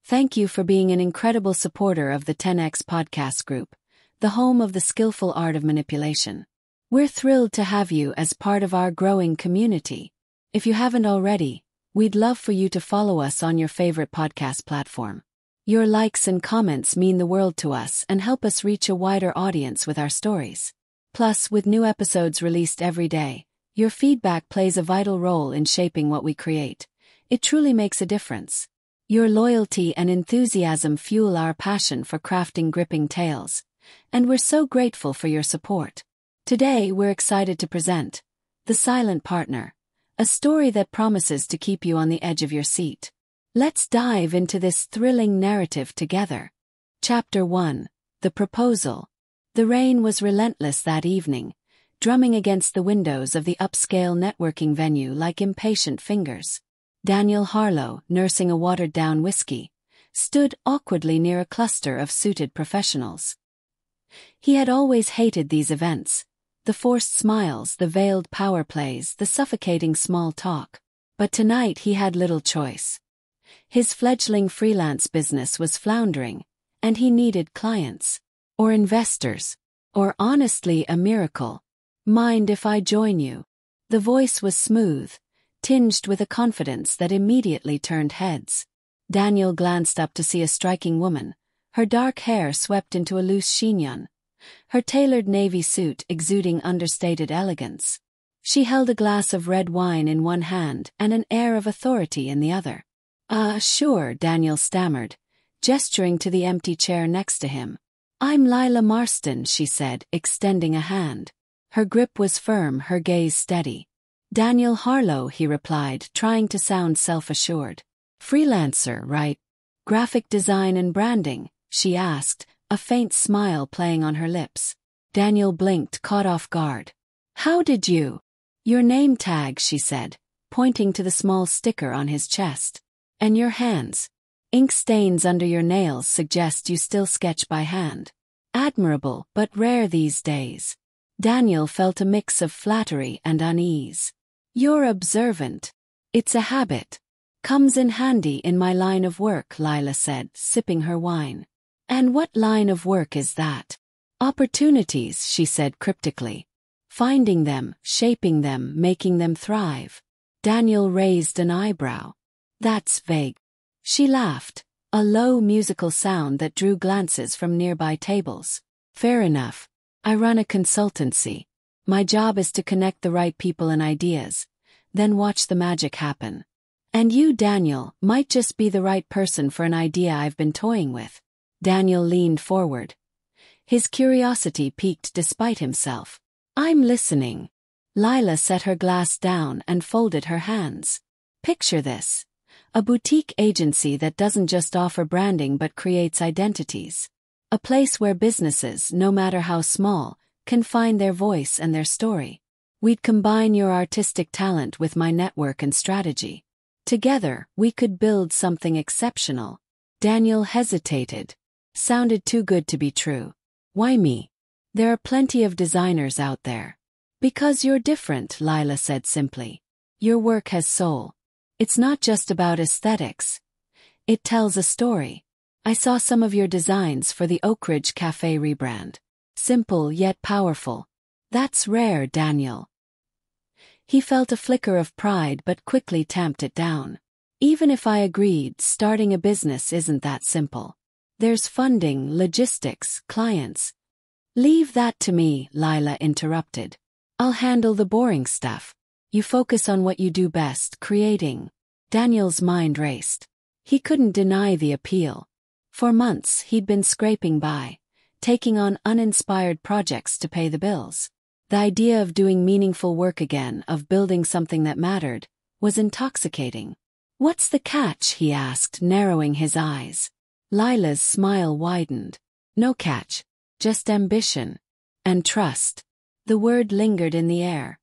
Thank you for being an incredible supporter of the 10X podcast group, the home of the skillful art of manipulation. We're thrilled to have you as part of our growing community. If you haven't already, we'd love for you to follow us on your favorite podcast platform. Your likes and comments mean the world to us and help us reach a wider audience with our stories. Plus, with new episodes released every day, your feedback plays a vital role in shaping what we create. It truly makes a difference. Your loyalty and enthusiasm fuel our passion for crafting gripping tales, and we're so grateful for your support. Today, we're excited to present The Silent Partner, a story that promises to keep you on the edge of your seat. Let's dive into this thrilling narrative together. Chapter 1: The Proposal. The rain was relentless that evening, drumming against the windows of the upscale networking venue like impatient fingers. Daniel Harlow, nursing a watered-down whiskey, stood awkwardly near a cluster of suited professionals. He had always hated these events, the forced smiles, the veiled power plays, the suffocating small talk. But tonight he had little choice. His fledgling freelance business was floundering, and he needed clients, or investors, or honestly a miracle. "Mind if I join you?" The voice was smooth, tinged with a confidence that immediately turned heads. Daniel glanced up to see a striking woman, her dark hair swept into a loose chignon, her tailored navy suit exuding understated elegance. She held a glass of red wine in one hand and an air of authority in the other. Sure," Daniel stammered, gesturing to the empty chair next to him. "I'm Lila Marston," she said, extending a hand. Her grip was firm, her gaze steady. "Daniel Harlow," he replied, trying to sound self-assured. "Freelancer, right? Graphic design and branding?" she asked, a faint smile playing on her lips. Daniel blinked, caught off guard. "How did you—" "Your name tag," she said, pointing to the small sticker on his chest. "And your hands. Ink stains under your nails suggest you still sketch by hand. Admirable, but rare these days." Daniel felt a mix of flattery and unease. "You're observant. It's a habit. Comes in handy in my line of work," Lila said, sipping her wine. "And what line of work is that?" "Opportunities," she said cryptically. "Finding them, shaping them, making them thrive." Daniel raised an eyebrow. "That's vague." She laughed, a low musical sound that drew glances from nearby tables. "Fair enough. I run a consultancy. My job is to connect the right people and ideas, then watch the magic happen. And you, Daniel, might just be the right person for an idea I've been toying with." Daniel leaned forward. His curiosity piqued despite himself. "I'm listening." Lila set her glass down and folded her hands. "Picture this. A boutique agency that doesn't just offer branding but creates identities. A place where businesses, no matter how small, can find their voice and their story. We'd combine your artistic talent with my network and strategy. Together, we could build something exceptional." Daniel hesitated. Sounded too good to be true. "Why me? There are plenty of designers out there." "Because you're different," Lila said simply. "Your work has soul. It's not just about aesthetics. It tells a story. I saw some of your designs for the Oak Ridge Cafe rebrand. Simple yet powerful. That's rare, Daniel." He felt a flicker of pride but quickly tamped it down. "Even if I agreed, starting a business isn't that simple. There's funding, logistics, clients." "Leave that to me," Lila interrupted. "I'll handle the boring stuff. You focus on what you do best, creating." Daniel's mind raced. He couldn't deny the appeal. For months he'd been scraping by, taking on uninspired projects to pay the bills. The idea of doing meaningful work again, of building something that mattered, was intoxicating. "What's the catch?" he asked, narrowing his eyes. Lila's smile widened. "No catch. Just ambition. And trust." The word lingered in the air,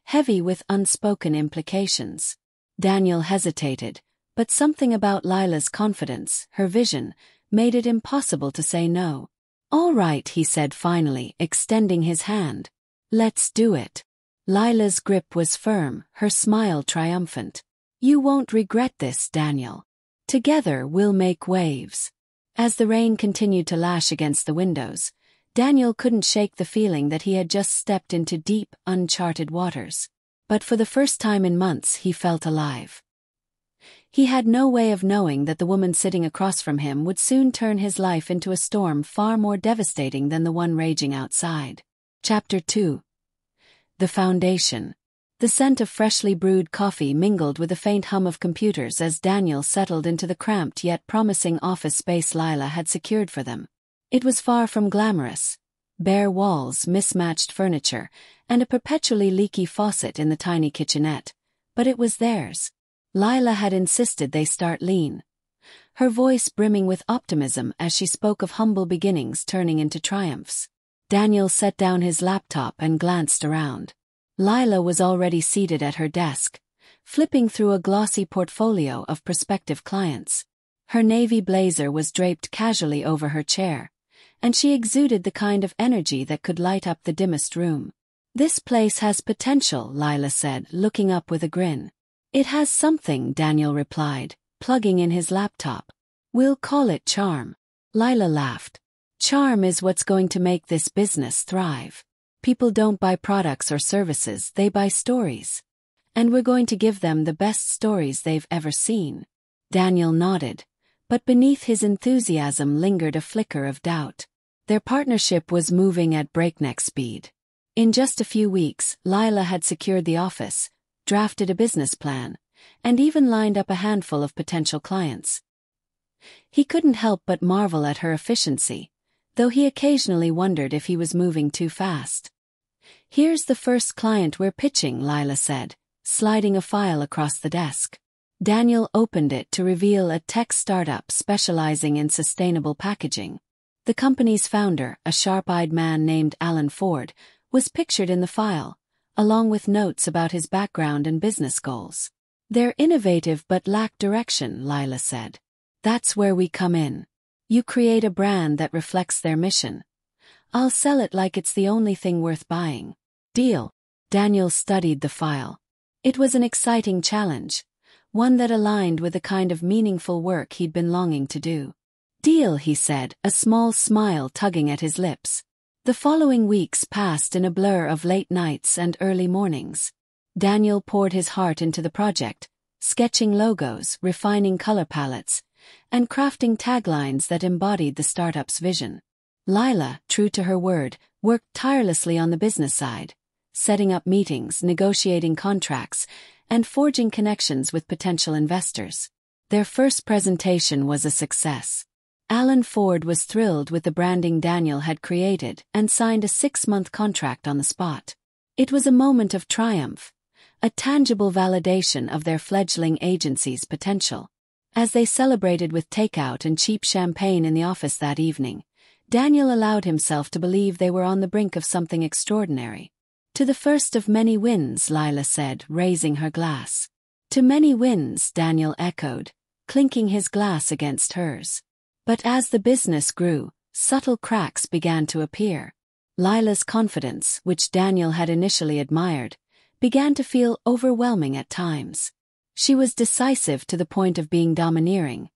heavy with unspoken implications. Daniel hesitated, but something about Lila's confidence, her vision, made it impossible to say no. "All right," he said finally, extending his hand. "Let's do it." Lila's grip was firm, her smile triumphant. "You won't regret this, Daniel." Together we'll make waves. As the rain continued to lash against the windows, Daniel couldn't shake the feeling that he had just stepped into deep, uncharted waters. But for the first time in months he felt alive. He had no way of knowing that the woman sitting across from him would soon turn his life into a storm far more devastating than the one raging outside. Chapter 2. The Foundation. The scent of freshly brewed coffee mingled with the faint hum of computers as Daniel settled into the cramped yet promising office space Lila had secured for them. It was far from glamorous. Bare walls, mismatched furniture, and a perpetually leaky faucet in the tiny kitchenette. But it was theirs. Lila had insisted they start lean. Her voice brimming with optimism as she spoke of humble beginnings turning into triumphs. Daniel set down his laptop and glanced around. Lila was already seated at her desk, flipping through a glossy portfolio of prospective clients. Her navy blazer was draped casually over her chair, and she exuded the kind of energy that could light up the dimmest room. "This place has potential," Lila said, looking up with a grin. "It has something," Daniel replied, plugging in his laptop. "We'll call it charm." Lila laughed. "Charm is what's going to make this business thrive. People don't buy products or services, they buy stories. And we're going to give them the best stories they've ever seen." Daniel nodded, but beneath his enthusiasm lingered a flicker of doubt. Their partnership was moving at breakneck speed. In just a few weeks, Lila had secured the office, drafted a business plan, and even lined up a handful of potential clients. He couldn't help but marvel at her efficiency, though he occasionally wondered if he was moving too fast. "Here's the first client we're pitching," Lila said, sliding a file across the desk. Daniel opened it to reveal a tech startup specializing in sustainable packaging. The company's founder, a sharp-eyed man named Alan Ford, was pictured in the file, along with notes about his background and business goals. "They're innovative but lack direction," Lila said. "That's where we come in. You create a brand that reflects their mission. I'll sell it like it's the only thing worth buying." "Deal." Daniel studied the file. It was an exciting challenge, one that aligned with the kind of meaningful work he'd been longing to do. "Deal," he said, a small smile tugging at his lips. The following weeks passed in a blur of late nights and early mornings. Daniel poured his heart into the project, sketching logos, refining color palettes, and crafting taglines that embodied the startup's vision. Lila, true to her word, worked tirelessly on the business side, setting up meetings, negotiating contracts, and forging connections with potential investors. Their first presentation was a success. Alan Ford was thrilled with the branding Daniel had created and signed a 6-month contract on the spot. It was a moment of triumph, a tangible validation of their fledgling agency's potential. As they celebrated with takeout and cheap champagne in the office that evening, Daniel allowed himself to believe they were on the brink of something extraordinary. "To the first of many wins," Lila said, raising her glass. "To many wins," Daniel echoed, clinking his glass against hers. But as the business grew, subtle cracks began to appear. Lila's confidence, which Daniel had initially admired, began to feel overwhelming at times. She was decisive to the point of being domineering,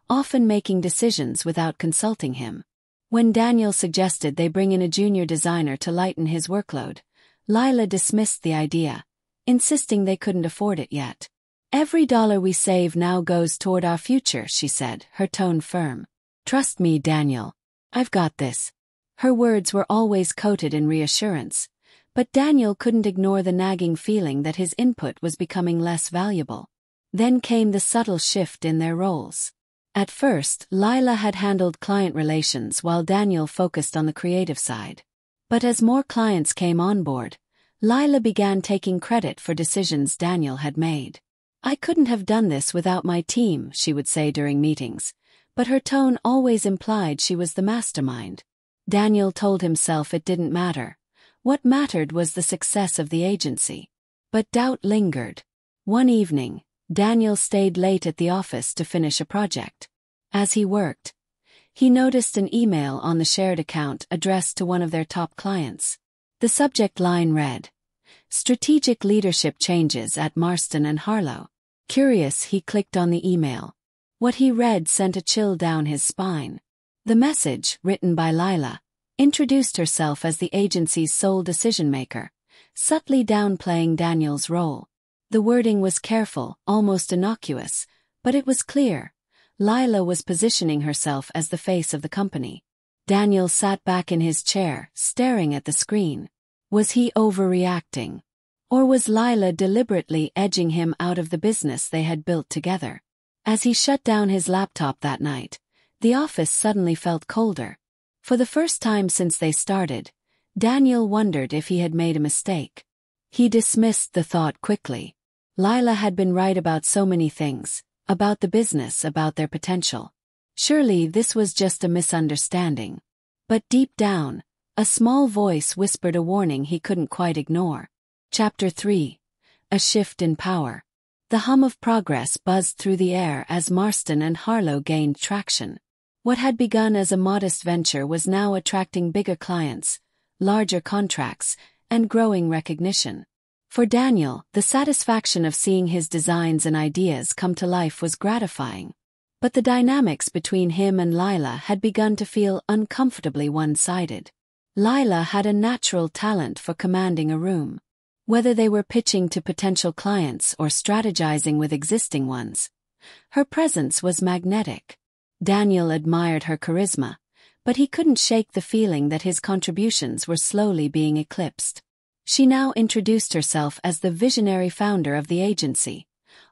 often making decisions without consulting him. When Daniel suggested they bring in a junior designer to lighten his workload, Lila dismissed the idea, insisting they couldn't afford it yet. "Every dollar we save now goes toward our future," she said, her tone firm. "Trust me, Daniel. I've got this." Her words were always coated in reassurance, but Daniel couldn't ignore the nagging feeling that his input was becoming less valuable. Then came the subtle shift in their roles. At first, Lila had handled client relations while Daniel focused on the creative side. But as more clients came on board, Lila began taking credit for decisions Daniel had made. "I couldn't have done this without my team," she would say during meetings, but her tone always implied she was the mastermind. Daniel told himself it didn't matter. What mattered was the success of the agency. But doubt lingered. One evening, Daniel stayed late at the office to finish a project. As he worked, he noticed an email on the shared account addressed to one of their top clients. The subject line read, "Strategic leadership changes at Marston and Harlow." Curious, he clicked on the email. What he read sent a chill down his spine. The message, written by Lila, introduced herself as the agency's sole decision-maker, subtly downplaying Daniel's role. The wording was careful, almost innocuous, but it was clear. Lila was positioning herself as the face of the company. Daniel sat back in his chair, staring at the screen. Was he overreacting? Or was Lila deliberately edging him out of the business they had built together? As he shut down his laptop that night, the office suddenly felt colder. For the first time since they started, Daniel wondered if he had made a mistake. He dismissed the thought quickly. Lila had been right about so many things, about the business, about their potential. Surely this was just a misunderstanding. But deep down, a small voice whispered a warning he couldn't quite ignore. Chapter 3. A Shift in Power. The hum of progress buzzed through the air as Marston and Harlow gained traction. What had begun as a modest venture was now attracting bigger clients, larger contracts, and growing recognition. For Daniel, the satisfaction of seeing his designs and ideas come to life was gratifying. But the dynamics between him and Lila had begun to feel uncomfortably one-sided. Lila had a natural talent for commanding a room. Whether they were pitching to potential clients or strategizing with existing ones, her presence was magnetic. Daniel admired her charisma, but he couldn't shake the feeling that his contributions were slowly being eclipsed. She now introduced herself as the visionary founder of the agency,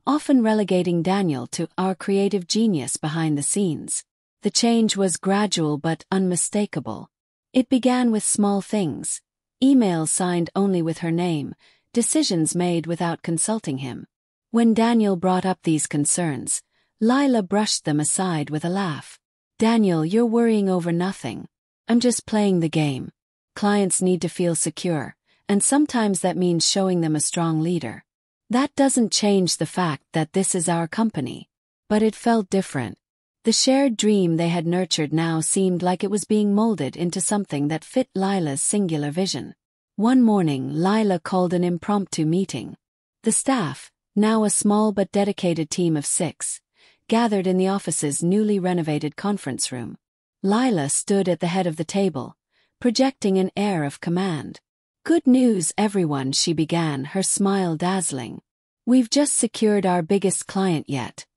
often relegating Daniel to our creative genius behind the scenes. The change was gradual but unmistakable. It began with small things. Emails signed only with her name, decisions made without consulting him. When Daniel brought up these concerns, Lila brushed them aside with a laugh. "Daniel, you're worrying over nothing. I'm just playing the game. Clients need to feel secure, and sometimes that means showing them a strong leader. That doesn't change the fact that this is our company." But it felt different. The shared dream they had nurtured now seemed like it was being molded into something that fit Lila's singular vision. One morning, Lila called an impromptu meeting. The staff, now a small but dedicated team of 6, gathered in the office's newly renovated conference room. Lila stood at the head of the table, projecting an air of command. "Good news, everyone," she began, her smile dazzling. "We've just secured our biggest client yet,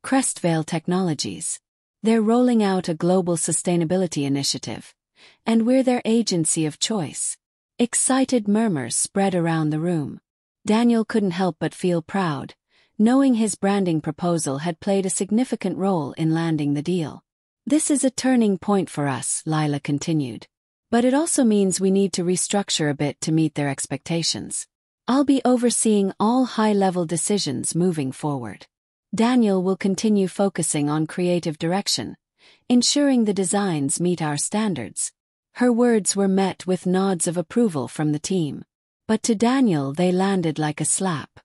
Crestvale Technologies. They're rolling out a global sustainability initiative, and we're their agency of choice." Excited murmurs spread around the room. Daniel couldn't help but feel proud, knowing his branding proposal had played a significant role in landing the deal. "This is a turning point for us," Lila continued. "But it also means we need to restructure a bit to meet their expectations. I'll be overseeing all high-level decisions moving forward. Daniel will continue focusing on creative direction, ensuring the designs meet our standards." Her words were met with nods of approval from the team. But to Daniel they landed like a slap.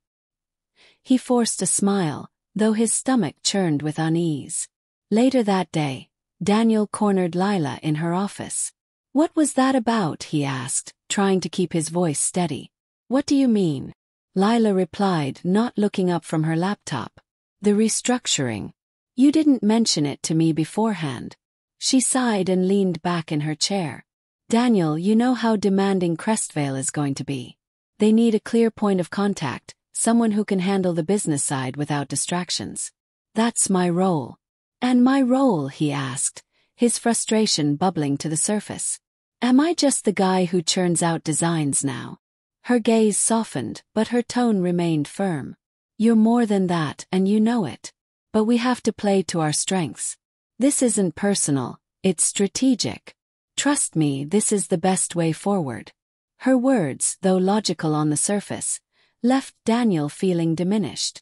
He forced a smile, though his stomach churned with unease. Later that day, Daniel cornered Lila in her office. "What was that about?" he asked, trying to keep his voice steady. "What do you mean?" Lila replied, not looking up from her laptop. "The restructuring. You didn't mention it to me beforehand." She sighed and leaned back in her chair. "Daniel, you know how demanding Crestvale is going to be. They need a clear point of contact, someone who can handle the business side without distractions. That's my role." "And my role?" he asked, his frustration bubbling to the surface. "Am I just the guy who churns out designs now?" Her gaze softened, but her tone remained firm. "You're more than that, and you know it. But we have to play to our strengths. This isn't personal, it's strategic. Trust me, this is the best way forward." Her words, though logical on the surface, left Daniel feeling diminished.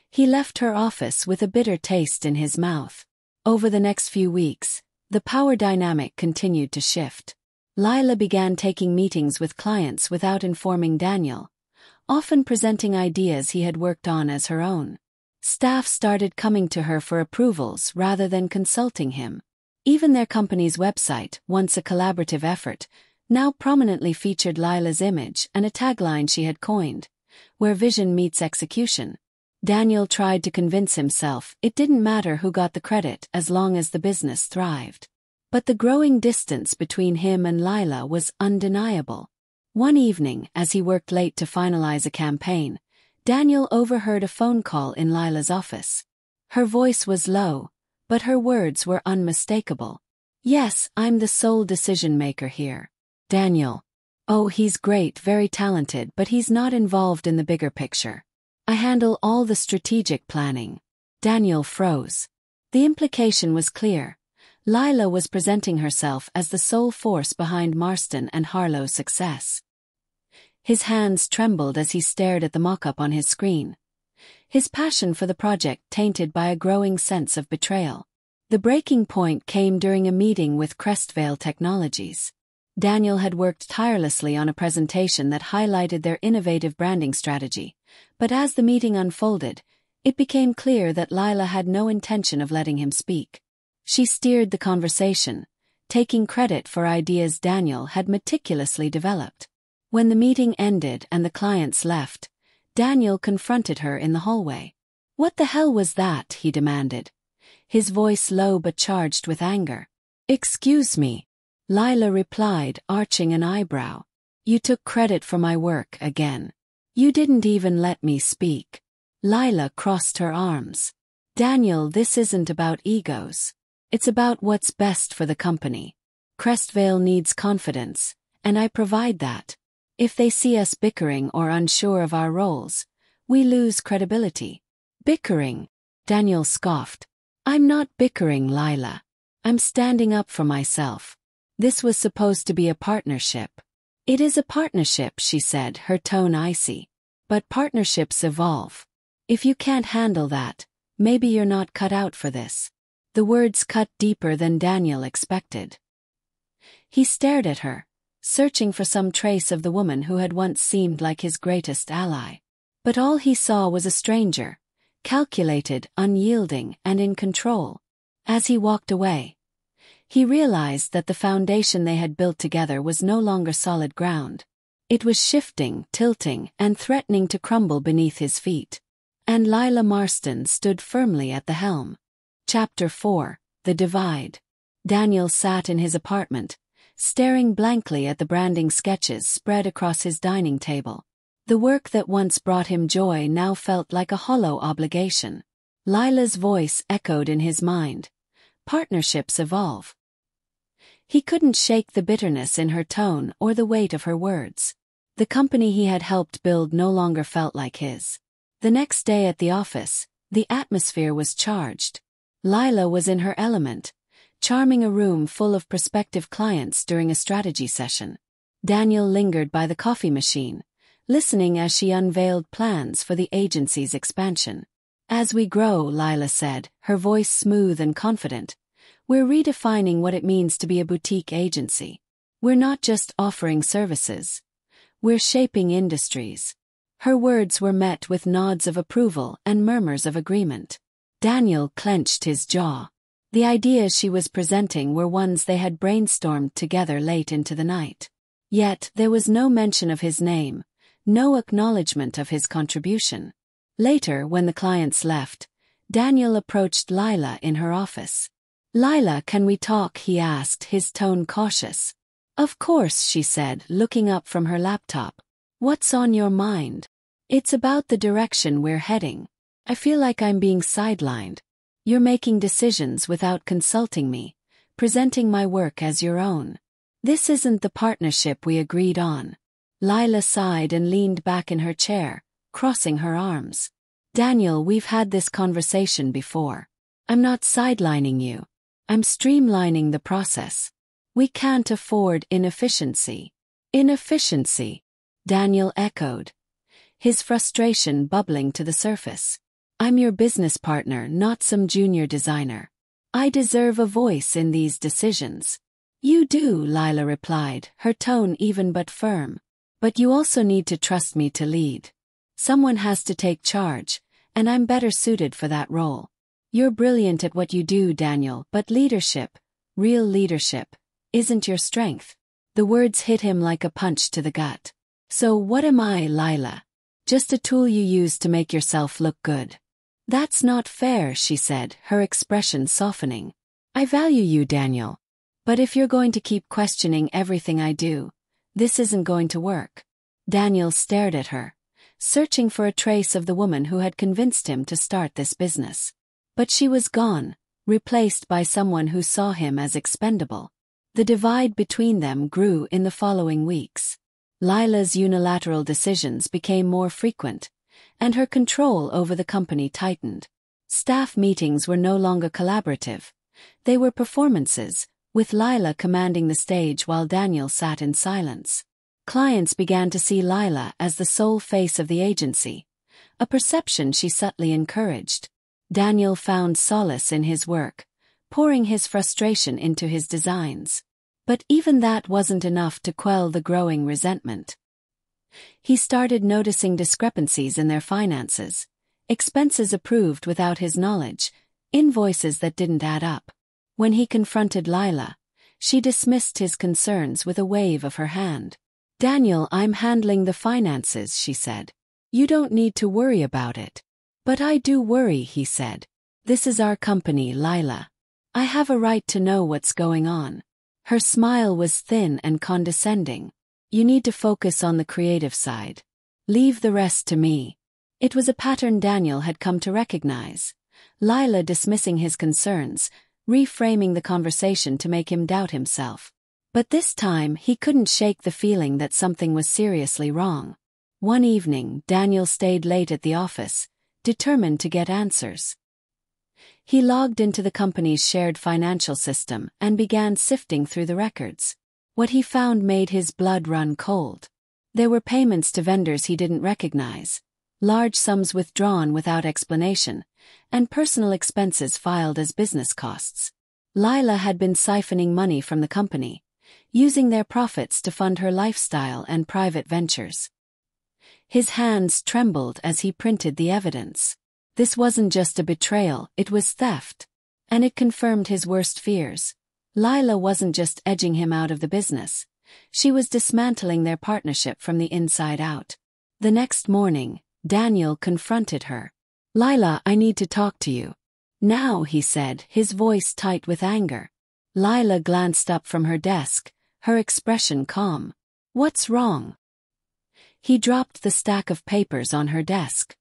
He left her office with a bitter taste in his mouth. Over the next few weeks, the power dynamic continued to shift. Lila began taking meetings with clients without informing Daniel, often presenting ideas he had worked on as her own. Staff started coming to her for approvals rather than consulting him. Even their company's website, once a collaborative effort, now prominently featured Lila's image and a tagline she had coined, "Where vision meets execution." Daniel tried to convince himself it didn't matter who got the credit as long as the business thrived. But the growing distance between him and Lila was undeniable. One evening, as he worked late to finalize a campaign, Daniel overheard a phone call in Lila's office. Her voice was low, but her words were unmistakable. "Yes, I'm the sole decision-maker here." "Daniel." "Oh, he's great, very talented, but he's not involved in the bigger picture. I handle all the strategic planning." Daniel froze. The implication was clear. Lila was presenting herself as the sole force behind Marston and Harlow's success. His hands trembled as he stared at the mock-up on his screen. His passion for the project tainted by a growing sense of betrayal. The breaking point came during a meeting with Crestvale Technologies. Daniel had worked tirelessly on a presentation that highlighted their innovative branding strategy, but as the meeting unfolded, it became clear that Lila had no intention of letting him speak. She steered the conversation, taking credit for ideas Daniel had meticulously developed. When the meeting ended and the clients left, Daniel confronted her in the hallway. "What the hell was that?" he demanded, his voice low but charged with anger. "Excuse me," Lila replied, arching an eyebrow. "You took credit for my work again. You didn't even let me speak." Lila crossed her arms. "Daniel, this isn't about egos. It's about what's best for the company. Crestvale needs confidence, and I provide that. If they see us bickering or unsure of our roles, we lose credibility." "Bickering?" Daniel scoffed. "I'm not bickering, Lila. I'm standing up for myself. This was supposed to be a partnership." "It is a partnership," she said, her tone icy. "But partnerships evolve. If you can't handle that, maybe you're not cut out for this." The words cut deeper than Daniel expected. He stared at her, searching for some trace of the woman who had once seemed like his greatest ally. But all he saw was a stranger, calculated, unyielding, and in control. As he walked away, he realized that the foundation they had built together was no longer solid ground. It was shifting, tilting, and threatening to crumble beneath his feet. And Lila Marston stood firmly at the helm. Chapter 4: The Divide. Daniel sat in his apartment, staring blankly at the branding sketches spread across his dining table. The work that once brought him joy now felt like a hollow obligation. Lila's voice echoed in his mind. Partnerships evolve. He couldn't shake the bitterness in her tone or the weight of her words. The company he had helped build no longer felt like his. The next day at the office, the atmosphere was charged. Lila was in her element, charming a room full of prospective clients during a strategy session. Daniel lingered by the coffee machine, listening as she unveiled plans for the agency's expansion. "As we grow," Lila said, her voice smooth and confident, "we're redefining what it means to be a boutique agency. We're not just offering services. We're shaping industries." Her words were met with nods of approval and murmurs of agreement. Daniel clenched his jaw. The ideas she was presenting were ones they had brainstormed together late into the night. Yet there was no mention of his name, no acknowledgement of his contribution. Later, when the clients left, Daniel approached Lila in her office. "Lila, can we talk?" he asked, his tone cautious. "Of course," she said, looking up from her laptop. "What's on your mind?" "It's about the direction we're heading. I feel like I'm being sidelined. You're making decisions without consulting me, presenting my work as your own. This isn't the partnership we agreed on." Lila sighed and leaned back in her chair, crossing her arms. "Daniel, we've had this conversation before. I'm not sidelining you. I'm streamlining the process. We can't afford inefficiency." "Inefficiency?" Daniel echoed, his frustration bubbling to the surface. "I'm your business partner, not some junior designer. I deserve a voice in these decisions." "You do," Lila replied, her tone even but firm. "But you also need to trust me to lead. Someone has to take charge, and I'm better suited for that role. You're brilliant at what you do, Daniel, but leadership, real leadership, isn't your strength." The words hit him like a punch to the gut. "So what am I, Lila?" Just a tool you use to make yourself look good. That's not fair, she said, her expression softening. I value you, Daniel. But if you're going to keep questioning everything I do, this isn't going to work. Daniel stared at her, searching for a trace of the woman who had convinced him to start this business. But she was gone, replaced by someone who saw him as expendable. The divide between them grew in the following weeks. Lila's unilateral decisions became more frequent, and her control over the company tightened. Staff meetings were no longer collaborative. They were performances, with Lila commanding the stage while Daniel sat in silence. Clients began to see Lila as the sole face of the agency, a perception she subtly encouraged. Daniel found solace in his work, pouring his frustration into his designs. But even that wasn't enough to quell the growing resentment. He started noticing discrepancies in their finances, expenses approved without his knowledge, invoices that didn't add up. When he confronted Lila, she dismissed his concerns with a wave of her hand. Daniel, I'm handling the finances, she said. You don't need to worry about it. But I do worry, he said. This is our company, Lila. I have a right to know what's going on. Her smile was thin and condescending. You need to focus on the creative side. Leave the rest to me. It was a pattern Daniel had come to recognize. Lila dismissing his concerns, reframing the conversation to make him doubt himself. But this time he couldn't shake the feeling that something was seriously wrong. One evening, Daniel stayed late at the office, determined to get answers. He logged into the company's shared financial system and began sifting through the records. What he found made his blood run cold. There were payments to vendors he didn't recognize, large sums withdrawn without explanation, and personal expenses filed as business costs. Lila had been siphoning money from the company, using their profits to fund her lifestyle and private ventures. His hands trembled as he printed the evidence. This wasn't just a betrayal, it was theft. And it confirmed his worst fears. Lila wasn't just edging him out of the business. She was dismantling their partnership from the inside out. The next morning, Daniel confronted her. Lila, I need to talk to you. Now, he said, his voice tight with anger. Lila glanced up from her desk, her expression calm. What's wrong? He dropped the stack of papers on her desk.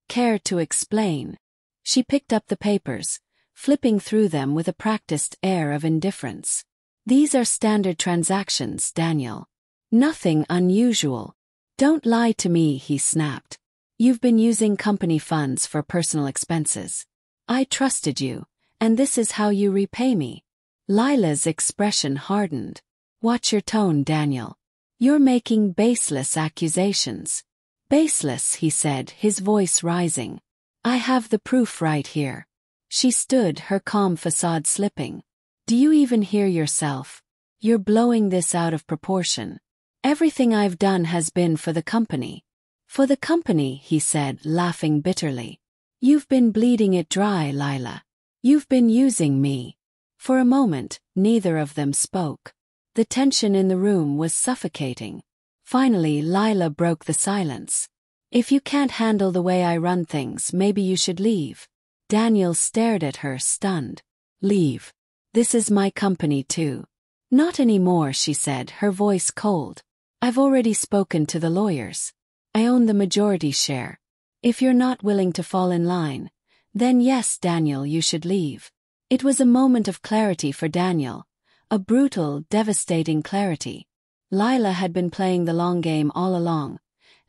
Care to explain? She picked up the papers, flipping through them with a practiced air of indifference. These are standard transactions, Daniel. Nothing unusual. Don't lie to me, he snapped. You've been using company funds for personal expenses. I trusted you, and this is how you repay me. Lila's expression hardened. Watch your tone, Daniel. You're making baseless accusations. Baseless, he said, his voice rising. I have the proof right here. She stood, her calm facade slipping. Do you even hear yourself? You're blowing this out of proportion. Everything I've done has been for the company. For the company, he said, laughing bitterly. You've been bleeding it dry, Lila. You've been using me. For a moment, neither of them spoke. The tension in the room was suffocating. Finally, Lila broke the silence. If you can't handle the way I run things, maybe you should leave. Daniel stared at her, stunned. Leave. This is my company too. Not anymore, she said, her voice cold. I've already spoken to the lawyers. I own the majority share. If you're not willing to fall in line, then yes, Daniel, you should leave. It was a moment of clarity for Daniel. A brutal, devastating clarity. Lila had been playing the long game all along,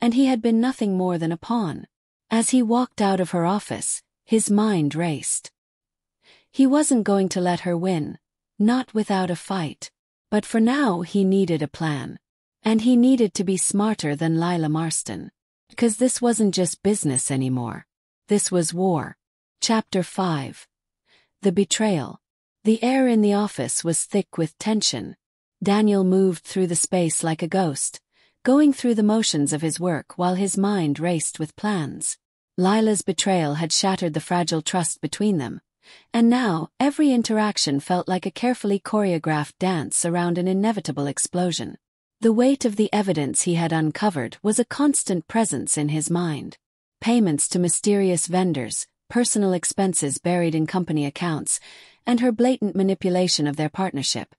and he had been nothing more than a pawn. As he walked out of her office, his mind raced. He wasn't going to let her win, not without a fight. But for now he needed a plan. And he needed to be smarter than Lila Marston. Because this wasn't just business anymore. This was war. Chapter 5. The Betrayal. The air in the office was thick with tension. Daniel moved through the space like a ghost, going through the motions of his work while his mind raced with plans. Lila's betrayal had shattered the fragile trust between them, and now every interaction felt like a carefully choreographed dance around an inevitable explosion. The weight of the evidence he had uncovered was a constant presence in his mind. Payments to mysterious vendors, personal expenses buried in company accounts, and her blatant manipulation of their partnership.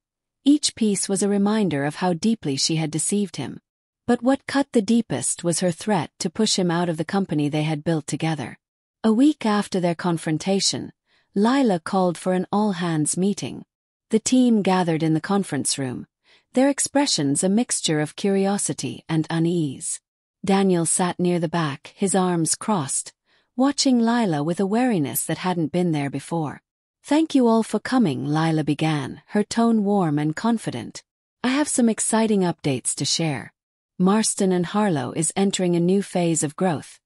Each piece was a reminder of how deeply she had deceived him. But what cut the deepest was her threat to push him out of the company they had built together. A week after their confrontation, Lila called for an all-hands meeting. The team gathered in the conference room, their expressions a mixture of curiosity and unease. Daniel sat near the back, his arms crossed, watching Lila with a wariness that hadn't been there before. "Thank you all for coming," Lila began, her tone warm and confident. "I have some exciting updates to share. Marston and Harlow is entering a new phase of growth,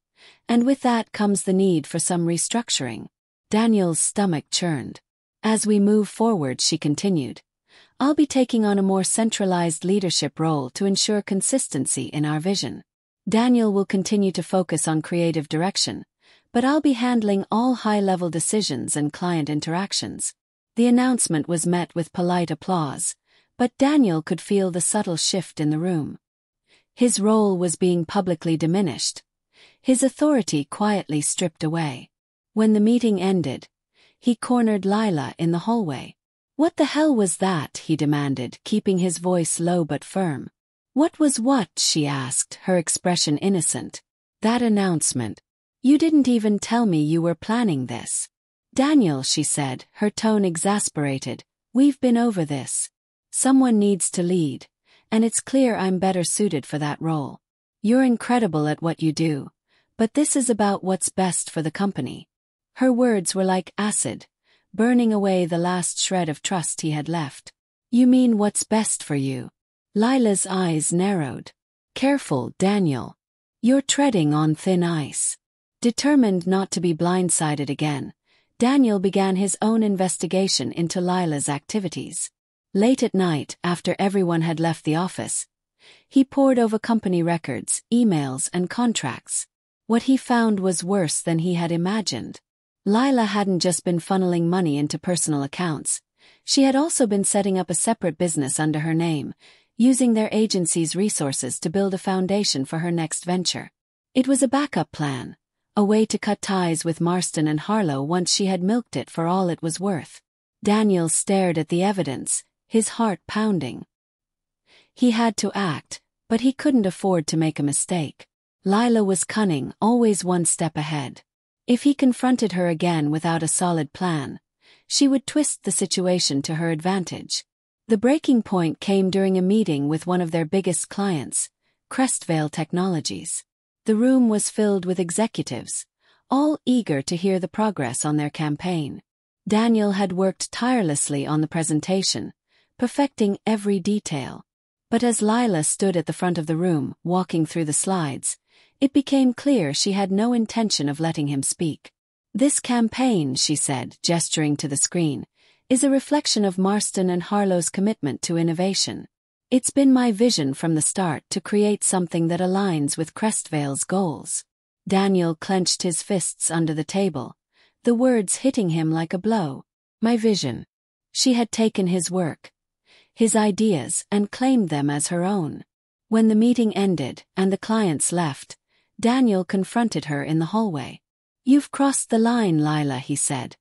and with that comes the need for some restructuring." Daniel's stomach churned. "As we move forward," she continued, "I'll be taking on a more centralized leadership role to ensure consistency in our vision. Daniel will continue to focus on creative direction, but I'll be handling all high-level decisions and client interactions." The announcement was met with polite applause, but Daniel could feel the subtle shift in the room. His role was being publicly diminished, his authority quietly stripped away. When the meeting ended, he cornered Lila in the hallway. "What the hell was that?" he demanded, keeping his voice low but firm. "What was what?" she asked, her expression innocent. "That announcement. You didn't even tell me you were planning this." "Daniel," she said, her tone exasperated, "we've been over this. Someone needs to lead, and it's clear I'm better suited for that role. You're incredible at what you do, but this is about what's best for the company." Her words were like acid, burning away the last shred of trust he had left. "You mean what's best for you?" Lila's eyes narrowed. "Careful, Daniel. You're treading on thin ice." Determined not to be blindsided again, Daniel began his own investigation into Lila's activities. Late at night, after everyone had left the office, he pored over company records, emails, and contracts. What he found was worse than he had imagined. Lila hadn't just been funneling money into personal accounts, she had also been setting up a separate business under her name, using their agency's resources to build a foundation for her next venture. It was a backup plan, a way to cut ties with Marston and Harlow once she had milked it for all it was worth. Daniel stared at the evidence, his heart pounding. He had to act, but he couldn't afford to make a mistake. Lila was cunning, always one step ahead. If he confronted her again without a solid plan, she would twist the situation to her advantage. The breaking point came during a meeting with one of their biggest clients, Crestvale Technologies. The room was filled with executives, all eager to hear the progress on their campaign. Daniel had worked tirelessly on the presentation, perfecting every detail. But as Lila stood at the front of the room, walking through the slides, it became clear she had no intention of letting him speak. "This campaign," she said, gesturing to the screen, "is a reflection of Marston and Harlow's commitment to innovation. It's been my vision from the start to create something that aligns with Crestvale's goals." Daniel clenched his fists under the table, the words hitting him like a blow. "My vision." She had taken his work, his ideas, and claimed them as her own. When the meeting ended and the clients left, Daniel confronted her in the hallway. "You've crossed the line, Lila," he said,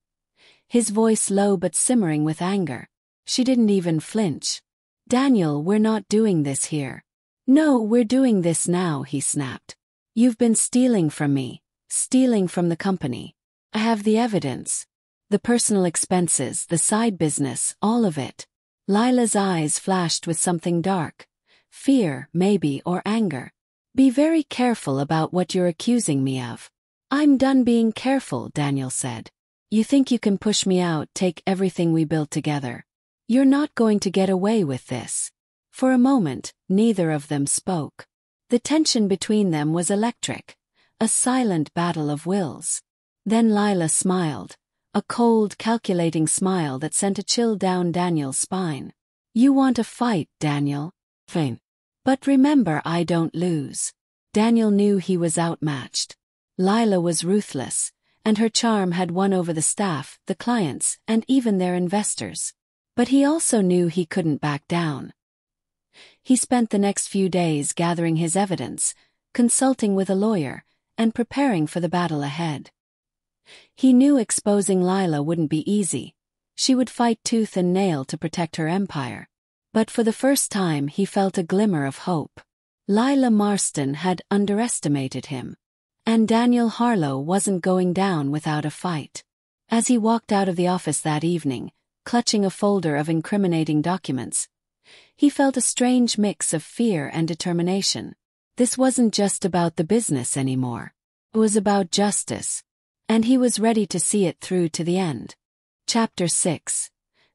his voice low but simmering with anger. She didn't even flinch. "Daniel, we're not doing this here." "No, we're doing this now," he snapped. "You've been stealing from me, stealing from the company. I have the evidence. The personal expenses, the side business, all of it." Lila's eyes flashed with something dark. Fear, maybe, or anger. "Be very careful about what you're accusing me of." "I'm done being careful," Daniel said. "You think you can push me out, take everything we built together. You're not going to get away with this." For a moment, neither of them spoke. The tension between them was electric, a silent battle of wills. Then Lila smiled, a cold, calculating smile that sent a chill down Daniel's spine. "You want a fight, Daniel? Fine. But remember, I don't lose." Daniel knew he was outmatched. Lila was ruthless, and her charm had won over the staff, the clients, and even their investors. But he also knew he couldn't back down. He spent the next few days gathering his evidence, consulting with a lawyer, and preparing for the battle ahead. He knew exposing Lila wouldn't be easy. She would fight tooth and nail to protect her empire. But for the first time he felt a glimmer of hope. Lila Marston had underestimated him. And Daniel Harlow wasn't going down without a fight. As he walked out of the office that evening, clutching a folder of incriminating documents, he felt a strange mix of fear and determination. This wasn't just about the business anymore. It was about justice. And he was ready to see it through to the end. Chapter 6.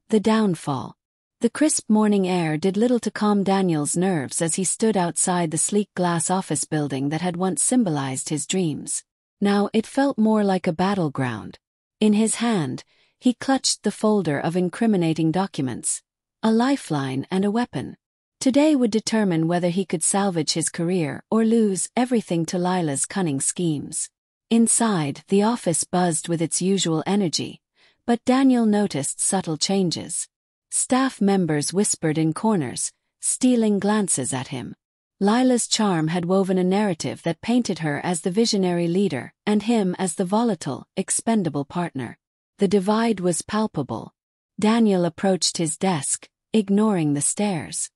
The Downfall. The crisp morning air did little to calm Daniel's nerves as he stood outside the sleek glass office building that had once symbolized his dreams. Now it felt more like a battleground. In his hand, he clutched the folder of incriminating documents, a lifeline and a weapon. Today would determine whether he could salvage his career or lose everything to Lila's cunning schemes. Inside, the office buzzed with its usual energy, but Daniel noticed subtle changes. Staff members whispered in corners, stealing glances at him. Lila's charm had woven a narrative that painted her as the visionary leader and him as the volatile, expendable partner. The divide was palpable. Daniel approached his desk, ignoring the stares.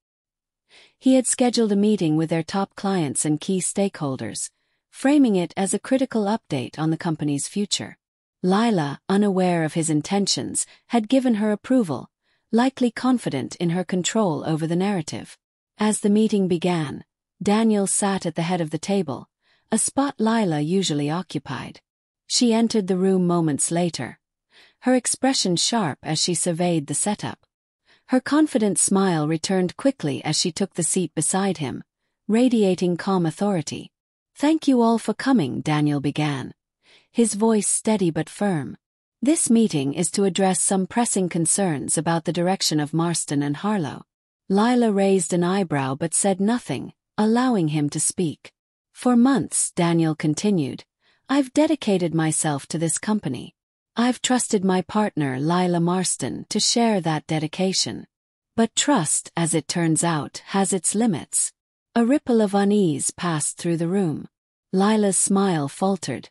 He had scheduled a meeting with their top clients and key stakeholders, framing it as a critical update on the company's future. Lila, unaware of his intentions, had given her approval, likely confident in her control over the narrative. As the meeting began, Daniel sat at the head of the table, a spot Lila usually occupied. She entered the room moments later, her expression sharp as she surveyed the setup. Her confident smile returned quickly as she took the seat beside him, radiating calm authority. "Thank you all for coming," Daniel began, his voice steady but firm. "This meeting is to address some pressing concerns about the direction of Marston and Harlow." Lila raised an eyebrow but said nothing, allowing him to speak. "For months," Daniel continued, "I've dedicated myself to this company. I've trusted my partner, Lila Marston, to share that dedication. But trust, as it turns out, has its limits." A ripple of unease passed through the room. Lila's smile faltered,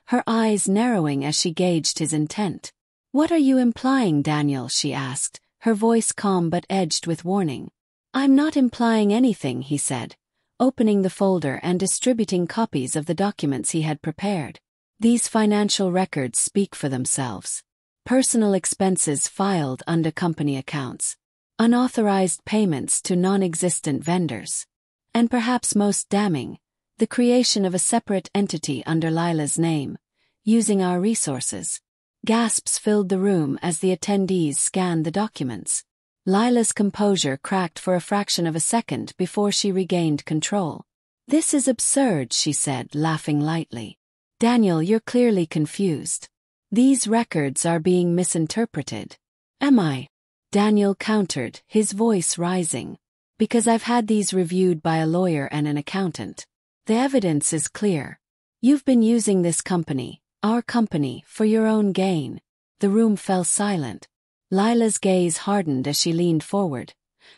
her eyes narrowing as she gauged his intent. "What are you implying, Daniel?" she asked, her voice calm but edged with warning. "I'm not implying anything," he said, opening the folder and distributing copies of the documents he had prepared. "These financial records speak for themselves. Personal expenses filed under company accounts, unauthorized payments to non-existent vendors, and perhaps most damning, the creation of a separate entity under Lila's name, using our resources." Gasps filled the room as the attendees scanned the documents. Lila's composure cracked for a fraction of a second before she regained control. "This is absurd," she said, laughing lightly. "Daniel, you're clearly confused. These records are being misinterpreted." "Am I?" Daniel countered, his voice rising. "Because I've had these reviewed by a lawyer and an accountant. The evidence is clear. You've been using this company, our company, for your own gain." The room fell silent. Lila's gaze hardened as she leaned forward,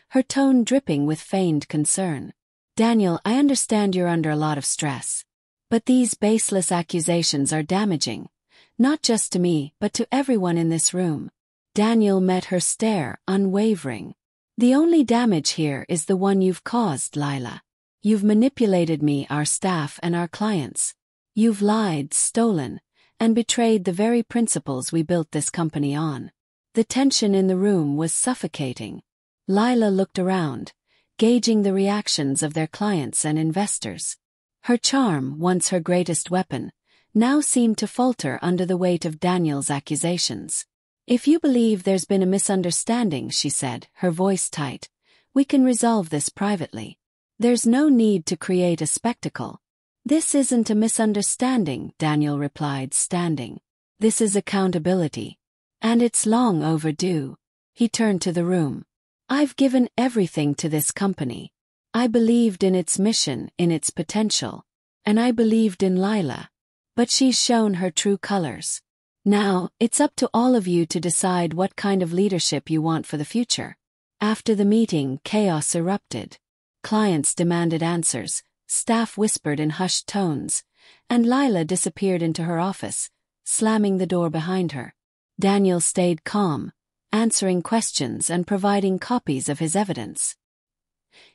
her tone dripping with feigned concern. "Daniel, I understand you're under a lot of stress. But these baseless accusations are damaging, not just to me, but to everyone in this room." Daniel met her stare, unwavering. "The only damage here is the one you've caused, Lila. You've manipulated me, our staff, and our clients. You've lied, stolen, and betrayed the very principles we built this company on." The tension in the room was suffocating. Lila looked around, gauging the reactions of their clients and investors. Her charm, once her greatest weapon, now seemed to falter under the weight of Daniel's accusations. "If you believe there's been a misunderstanding," she said, her voice tight, "we can resolve this privately. There's no need to create a spectacle." "This isn't a misunderstanding," Daniel replied, standing. "This is accountability. And it's long overdue." He turned to the room. "I've given everything to this company. I believed in its mission, in its potential. And I believed in Lila. But she's shown her true colors. Now, it's up to all of you to decide what kind of leadership you want for the future. After the meeting, chaos erupted. Clients demanded answers, staff whispered in hushed tones, and Lila disappeared into her office, slamming the door behind her. Daniel stayed calm, answering questions and providing copies of his evidence.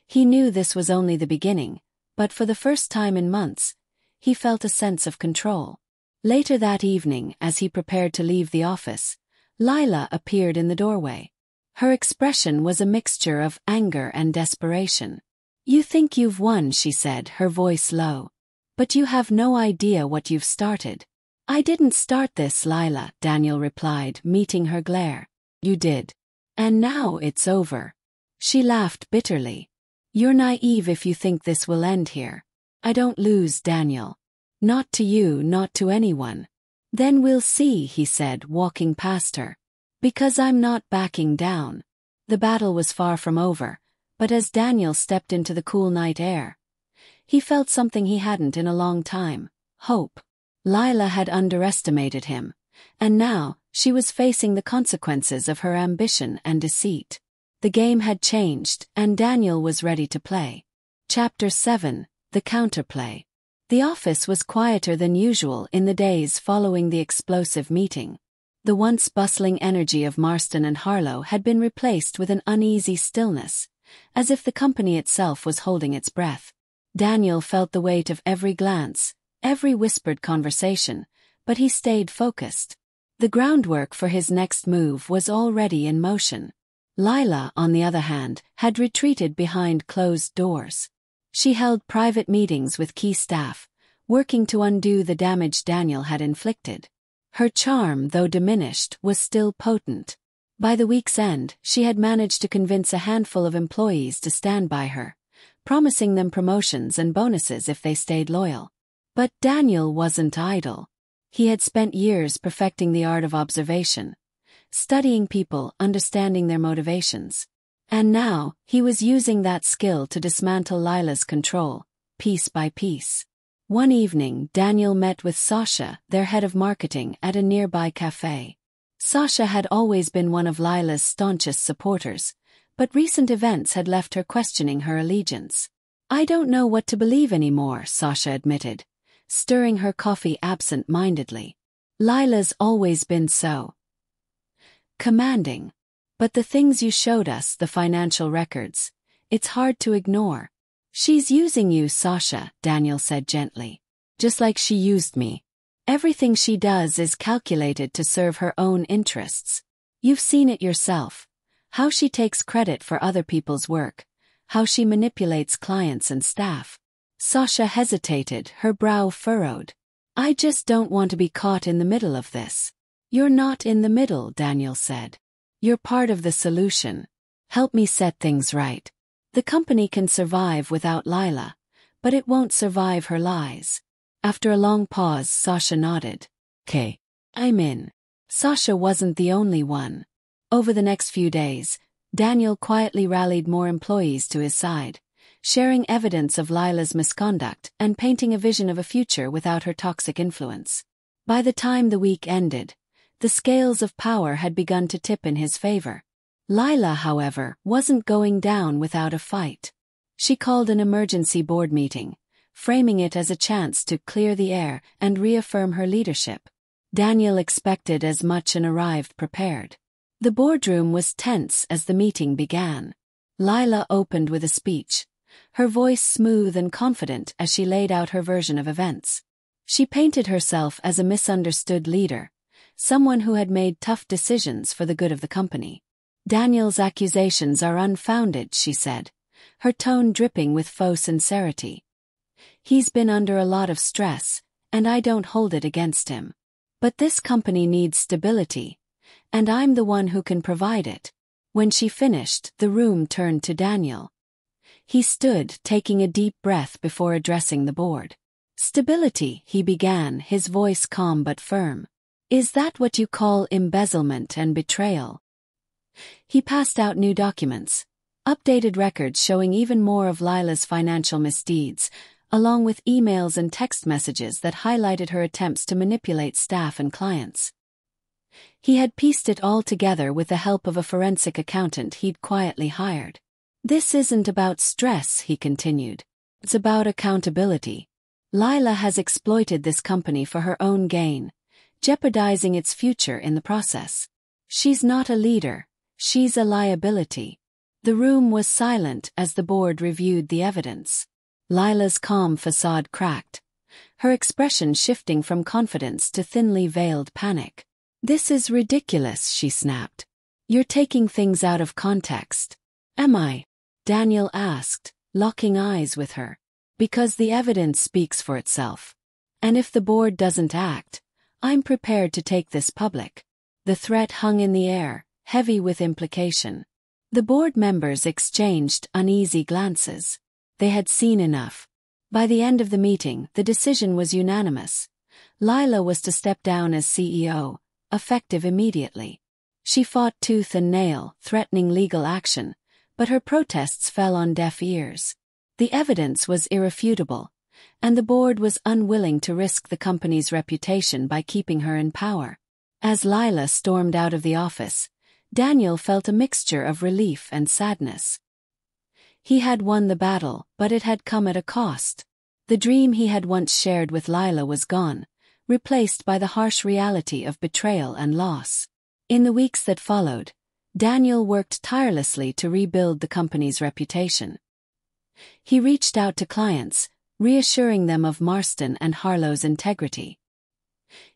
He knew this was only the beginning, but for the first time in months, he felt a sense of control. Later that evening, as he prepared to leave the office, Lila appeared in the doorway. Her expression was a mixture of anger and desperation. "You think you've won," she said, her voice low. "But you have no idea what you've started." "I didn't start this, Lila," Daniel replied, meeting her glare. "You did. And now it's over." She laughed bitterly. "You're naive if you think this will end here. I don't lose, Daniel. Not to you, not to anyone." "Then we'll see," he said, walking past her. "Because I'm not backing down." The battle was far from over, but as Daniel stepped into the cool night air, he felt something he hadn't in a long time: hope. Lila had underestimated him, and now she was facing the consequences of her ambition and deceit. The game had changed, and Daniel was ready to play. Chapter 7: The Counterplay. The office was quieter than usual in the days following the explosive meeting. The once bustling energy of Marston and Harlow had been replaced with an uneasy stillness, as if the company itself was holding its breath. Daniel felt the weight of every glance, every whispered conversation, but he stayed focused. The groundwork for his next move was already in motion. Lila, on the other hand, had retreated behind closed doors. She held private meetings with key staff, working to undo the damage Daniel had inflicted. Her charm, though diminished, was still potent. By the week's end, she had managed to convince a handful of employees to stand by her, promising them promotions and bonuses if they stayed loyal. But Daniel wasn't idle. He had spent years perfecting the art of observation, studying people, understanding their motivations. And now, he was using that skill to dismantle Lila's control, piece by piece. One evening, Daniel met with Sasha, their head of marketing, at a nearby cafe. Sasha had always been one of Lila's staunchest supporters, but recent events had left her questioning her allegiance. "I don't know what to believe anymore," Sasha admitted, stirring her coffee absent-mindedly. "Lila's always been so commanding. But the things you showed us, the financial records, it's hard to ignore." "She's using you, Sasha," Daniel said gently. "Just like she used me. Everything she does is calculated to serve her own interests. You've seen it yourself. How she takes credit for other people's work, how she manipulates clients and staff." Sasha hesitated, her brow furrowed. "I just don't want to be caught in the middle of this." "You're not in the middle," Daniel said. "You're part of the solution. Help me set things right. The company can survive without Lila, but it won't survive her lies." After a long pause, Sasha nodded. "'Kay. I'm in." Sasha wasn't the only one. Over the next few days, Daniel quietly rallied more employees to his side, sharing evidence of Lila's misconduct and painting a vision of a future without her toxic influence. By the time the week ended, the scales of power had begun to tip in his favor. Lila, however, wasn't going down without a fight. She called an emergency board meeting, framing it as a chance to clear the air and reaffirm her leadership. Daniel expected as much and arrived prepared. The boardroom was tense as the meeting began. Lila opened with a speech, her voice smooth and confident as she laid out her version of events. She painted herself as a misunderstood leader, someone who had made tough decisions for the good of the company. "Daniel's accusations are unfounded," she said, her tone dripping with faux sincerity. "He's been under a lot of stress, and I don't hold it against him. But this company needs stability, and I'm the one who can provide it." When she finished, the room turned to Daniel. He stood, taking a deep breath before addressing the board. "Stability," he began, his voice calm but firm. "Is that what you call embezzlement and betrayal?" He passed out new documents, updated records showing even more of Lila's financial misdeeds, along with emails and text messages that highlighted her attempts to manipulate staff and clients. He had pieced it all together with the help of a forensic accountant he'd quietly hired. "This isn't about stress," he continued. "It's about accountability. Lila has exploited this company for her own gain, jeopardizing its future in the process. She's not a leader, she's a liability." The room was silent as the board reviewed the evidence. Lila's calm facade cracked, her expression shifting from confidence to thinly veiled panic. "This is ridiculous," she snapped. "You're taking things out of context." "Am I?" Daniel asked, locking eyes with her. "Because the evidence speaks for itself. And if the board doesn't act, I'm prepared to take this public." The threat hung in the air, heavy with implication. The board members exchanged uneasy glances. They had seen enough. By the end of the meeting, the decision was unanimous. Lila was to step down as CEO, effective immediately. She fought tooth and nail, threatening legal action, but her protests fell on deaf ears. The evidence was irrefutable, and the board was unwilling to risk the company's reputation by keeping her in power. As Lila stormed out of the office, Daniel felt a mixture of relief and sadness. He had won the battle, but it had come at a cost. The dream he had once shared with Lila was gone, replaced by the harsh reality of betrayal and loss. In the weeks that followed, Daniel worked tirelessly to rebuild the company's reputation. He reached out to clients, reassuring them of Marston and Harlow's integrity.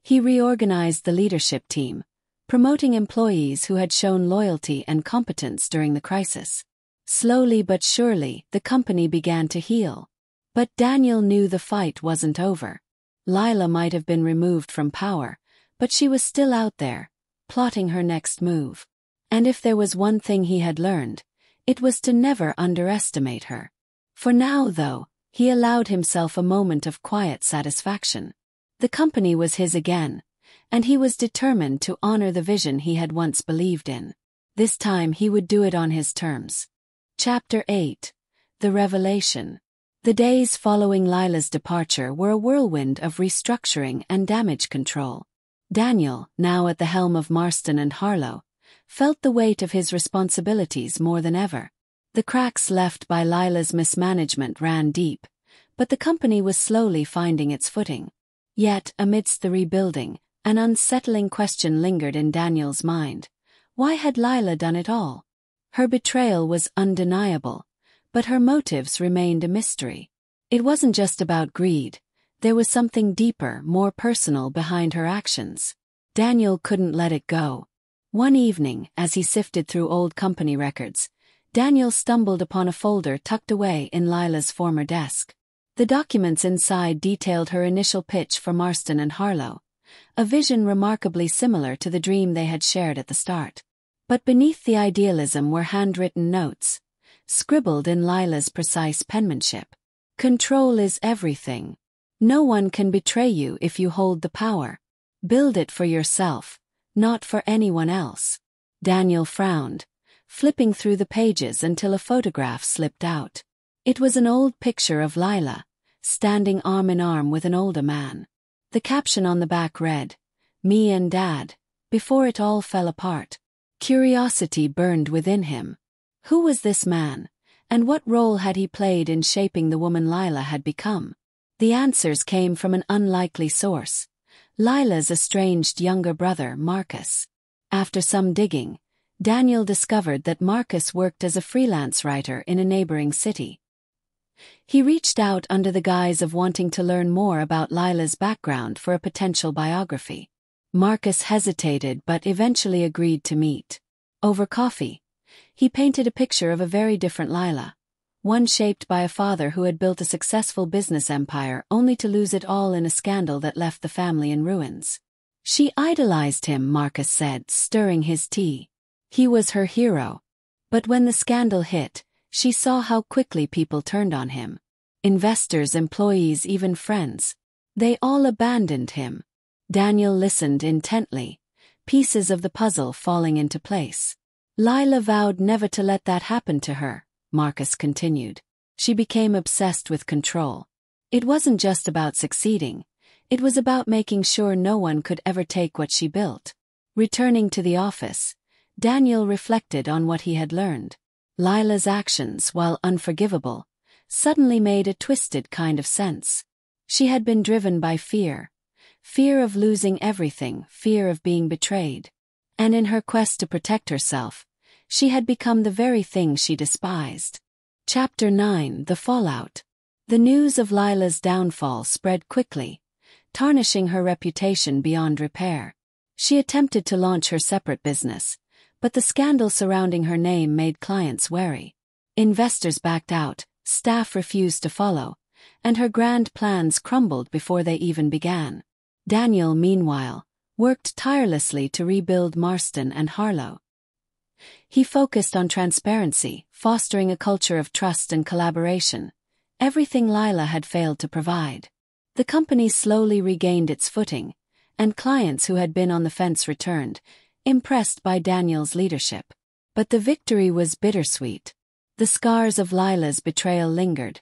He reorganized the leadership team, promoting employees who had shown loyalty and competence during the crisis. Slowly but surely, the company began to heal. But Daniel knew the fight wasn't over. Lila might have been removed from power, but she was still out there, plotting her next move. And if there was one thing he had learned, it was to never underestimate her. For now, though, he allowed himself a moment of quiet satisfaction. The company was his again, and he was determined to honor the vision he had once believed in. This time he would do it on his terms. Chapter 8. The Revelation. The days following Lila's departure were a whirlwind of restructuring and damage control. Daniel, now at the helm of Marston and Harlow, felt the weight of his responsibilities more than ever. The cracks left by Lila's mismanagement ran deep, but the company was slowly finding its footing. Yet, amidst the rebuilding, an unsettling question lingered in Daniel's mind. Why had Lila done it all? Her betrayal was undeniable, but her motives remained a mystery. It wasn't just about greed. There was something deeper, more personal behind her actions. Daniel couldn't let it go. One evening, as he sifted through old company records, Daniel stumbled upon a folder tucked away in Lila's former desk. The documents inside detailed her initial pitch for Marston and Harlow, a vision remarkably similar to the dream they had shared at the start. But beneath the idealism were handwritten notes, scribbled in Lila's precise penmanship. "Control is everything. No one can betray you if you hold the power. Build it for yourself, not for anyone else." Daniel frowned, flipping through the pages until a photograph slipped out. It was an old picture of Lila, standing arm in arm with an older man. The caption on the back read, "Me and Dad, before it all fell apart." Curiosity burned within him. Who was this man, and what role had he played in shaping the woman Lila had become? The answers came from an unlikely source, Lila's estranged younger brother, Marcus. After some digging, Daniel discovered that Marcus worked as a freelance writer in a neighboring city. He reached out under the guise of wanting to learn more about Lila's background for a potential biography. Marcus hesitated but eventually agreed to meet. Over coffee, he painted a picture of a very different Lila, one shaped by a father who had built a successful business empire only to lose it all in a scandal that left the family in ruins. She idolized him, Marcus said, stirring his tea. He was her hero. But when the scandal hit, she saw how quickly people turned on him. Investors, employees, even friends. They all abandoned him. Daniel listened intently, pieces of the puzzle falling into place. Lila vowed never to let that happen to her, Marcus continued. She became obsessed with control. It wasn't just about succeeding. It was about making sure no one could ever take what she built. Returning to the office, Daniel reflected on what he had learned. Lila's actions, while unforgivable, suddenly made a twisted kind of sense. She had been driven by fear. Fear of losing everything, fear of being betrayed. And in her quest to protect herself, she had become the very thing she despised. Chapter 9: The Fallout. The news of Lila's downfall spread quickly, tarnishing her reputation beyond repair. She attempted to launch her separate business, but the scandal surrounding her name made clients wary. Investors backed out, staff refused to follow, and her grand plans crumbled before they even began. Daniel, meanwhile, worked tirelessly to rebuild Marston and Harlow. He focused on transparency, fostering a culture of trust and collaboration, everything Lila had failed to provide. The company slowly regained its footing, and clients who had been on the fence returned, impressed by Daniel's leadership. But the victory was bittersweet. The scars of Lila's betrayal lingered,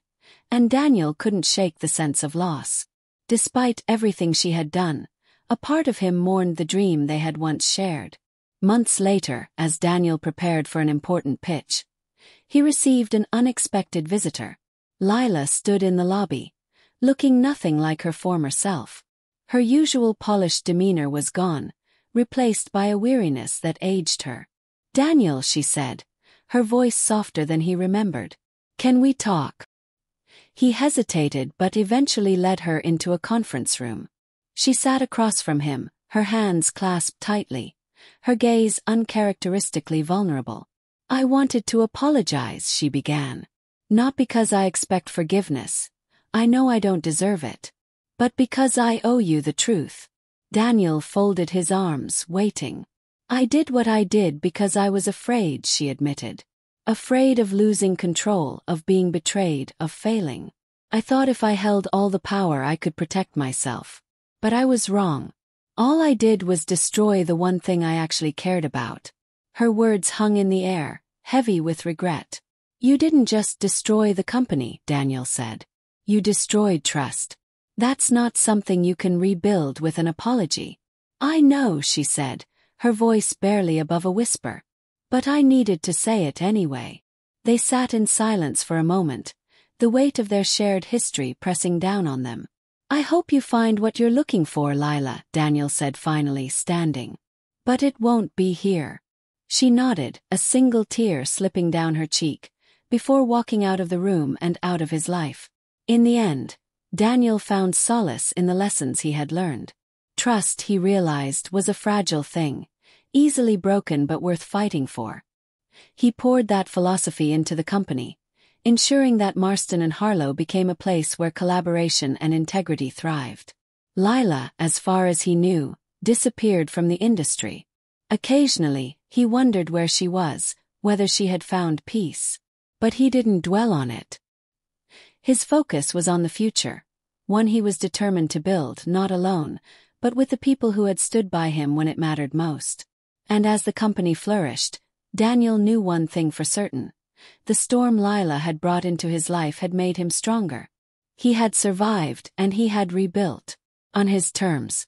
and Daniel couldn't shake the sense of loss. Despite everything she had done, a part of him mourned the dream they had once shared. Months later, as Daniel prepared for an important pitch, he received an unexpected visitor. Lila stood in the lobby, looking nothing like her former self. Her usual polished demeanor was gone, replaced by a weariness that aged her. "Daniel," she said, her voice softer than he remembered. "Can we talk?" He hesitated but eventually led her into a conference room. She sat across from him, her hands clasped tightly, her gaze uncharacteristically vulnerable. "I wanted to apologize," she began. "Not because I expect forgiveness. I know I don't deserve it. But because I owe you the truth." Daniel folded his arms, waiting. "I did what I did because I was afraid," she admitted. "Afraid of losing control, of being betrayed, of failing. I thought if I held all the power I could protect myself. But I was wrong. All I did was destroy the one thing I actually cared about." Her words hung in the air, heavy with regret. "You didn't just destroy the company," Daniel said. "You destroyed trust. That's not something you can rebuild with an apology." "I know," she said, her voice barely above a whisper. "But I needed to say it anyway." They sat in silence for a moment, the weight of their shared history pressing down on them. "I hope you find what you're looking for, Lila," Daniel said finally, standing. "But it won't be here." She nodded, a single tear slipping down her cheek, before walking out of the room and out of his life. In the end, Daniel found solace in the lessons he had learned. Trust, he realized, was a fragile thing, easily broken but worth fighting for. He poured that philosophy into the company, ensuring that Marston and Harlow became a place where collaboration and integrity thrived. Lila, as far as he knew, disappeared from the industry. Occasionally, he wondered where she was, whether she had found peace. But he didn't dwell on it. His focus was on the future, one he was determined to build, not alone, but with the people who had stood by him when it mattered most. And as the company flourished, Daniel knew one thing for certain. The storm Lila had brought into his life had made him stronger. He had survived, and he had rebuilt. On his terms.